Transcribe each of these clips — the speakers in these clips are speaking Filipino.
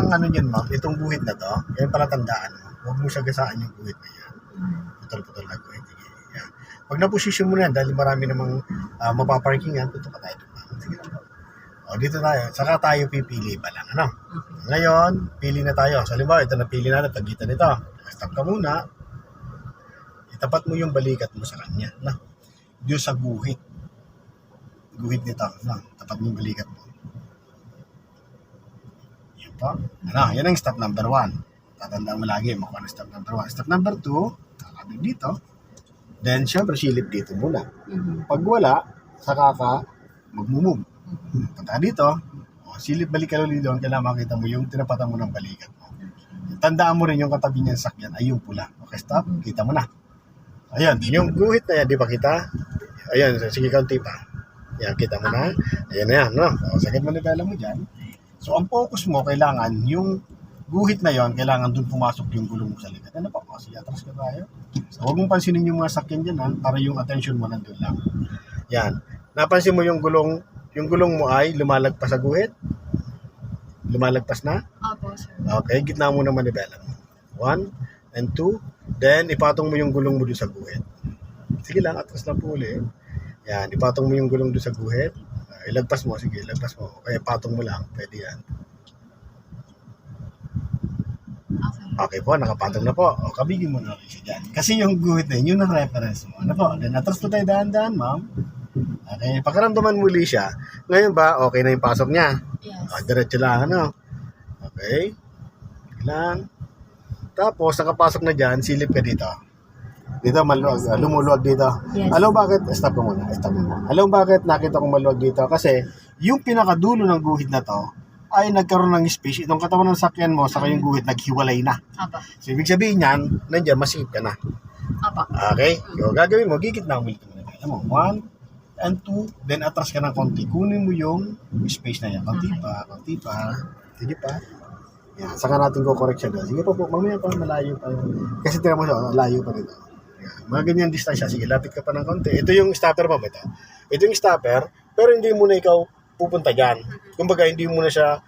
ang ano niyan, ma'am, itong guhit na to, yan pala tandaan mo. Huwag mo sagasaan yung guhit na yan. Putol-putol na guhit. Yan. Pag na-position mo na yan, dahil marami namang mapaparking yan, tutok ka tayo doon. Sige lang po. O, dito tayo. Saka tayo pipili pa lang, ano? Ngayon, pili na tayo. So, halimbawa, ito napili natin, pagitan nito. Stop ka muna. Itapat mo yung balikat mo sa kanya, no? Diyo sa guhit. Guhit nito, no? Tapat mo yung balikat mo. Yan po. Ano, yan ang step number 1. Tatandaan mo lagi, makuha ng step number 1. Step number 2, kakabig dito. Then, syempre, silip dito muna. Pag wala, saka ka mag-move. Punta dito, silip balik ka ulit doon, kailangan makita mo yung tinapatan mo ng balikat mo. Tandaan mo rin yung katabi niya sa sakyan ay yung pula. Okay, stop, kita mo na. Ayan, yung guhit na yan, di ba kita? Ayan, sige, kaunti pa. Yan, kita mo na. Ayan na yan, no? O, sagad mo nivela mo dyan. So, ang focus mo, kailangan yung guhit na yon, kailangan doon pumasok yung gulong mo sa likod. Ano pa? Sige, atras ka tayo. So, huwag mong pansinin yung mga sakyan dyan, ha? Para yung attention mo nandun lang. Yan. Napansin mo yung gulong mo ay lumalagpas sa guhit? Lumalagpas na? Opo, sir. Okay, gitna mo naman manibela mo. 1 and 2. Then, ipatong mo yung gulong mo doon sa guhit. Sige lang, atras lang po ulit. Yan, ipatong mo yung gulong doon sa guhit. Ilagpas mo, sige, ilagpas mo. Kaya patong mo lang, pwede yan. Okay po, nakapatong na po. O, kabigin mo na rin siya dyan. Kasi yung guhit na yun, yun ang reference mo. Ano po? Then, atras po tayo dahan-dahan, ma'am. Okay, pakaramdaman muli siya. Ngayon ba, okay na yung pasok niya? Yes. Diretso lang, ano? Okay. Lang. Tapos, nakapasok na dyan, silip ka dito. Dito, maluwag. Lumuluwag dito. Yes. Alam bakit? Stop mo muna. Alam bakit nakita kong maluwag dito? Kasi, yung pinakadulo ng guhit na to, ay nagkaroon ng space. Itong katawan ng sakyan mo, saka yung guhit, naghiwalay na. Apa. So, ibig sabihin yan, nandiyan, masip ka na. Apa. Okay? So, gagawin mo, gigit na ulit mo. Alam mo, 1 and 2, then atras ka ng konti. Kunin mo yung space na yan. Konti pa. Sige pa. Yan, saka natin ko-correct siya doon. Sige po, mamaya pa, malayo pa. Kasi tira mo siya, layo pa dito. Yan, mga ganyan distansya. Sige, lapit ka pa ng konti. Ito yung stopper mo, ito. Ito yung stopper, pero hindi mo na ikaw pupunta dyan. Kumbaga, hindi mo na siya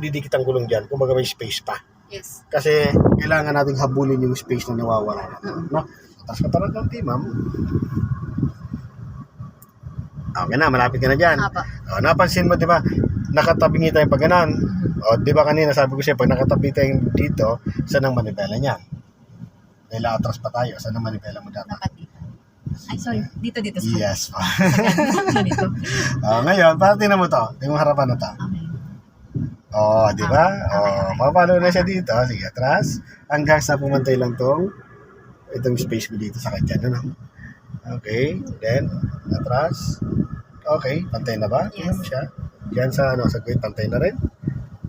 didikit ang gulong dyan. Kumbaga, may space pa. Yes. Kasi kailangan nating habulin yung space na nawawala na. No? Atras ka pa ng konti, ma'am. Okay na, malapit ka na dyan. O, napansin mo, di ba, nakatabingi tayong pag ganon. O, di ba kanina, sabi ko siya, pag nakatabi tayong dito, saan ang manibela niyan? Dahil atras pa tayo, saan ang manibela mo dapat? Dapat dito. Ay, sorry. Dito. Yes pa. Dito. Ngayon, para tingnan mo to. Tingnan mo harapan na to. O, di ba? O, papalo na siya dito. Sige, atras. Hanggang sa pumantay lang itong space mo dito sa kanya. Ano? Okay, then atras. Okay, pantay na ba? Tingnan mo siya. Diyan sa guhit, pantay na rin.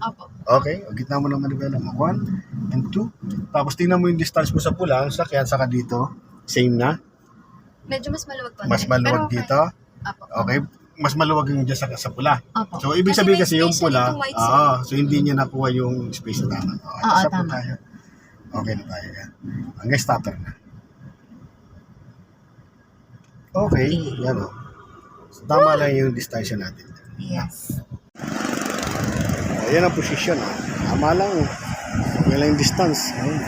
Opo. Okay, o gitna mo ng manibela mo. 1 and 2. Tapos tingnan mo yung distance mo sa pula, ang sakyan, saka dito. Same na. Medyo mas maluwag pa. Mas maluwag pero dito. Opo. Okay, mas maluwag yung dyan sa pula. Opo. So, ibig sabihin kasi yung may space pula, siya dito, white so hindi niya nakuha yung space na tama. Atras na po tama. tayo. Okay na tayo yan. Hanggang stopper na. Okay, yan o. So, tama lang yung distansya natin. Yes. Ayan ang posisyon. Tama lang. Yan lang yung distance. Ayun.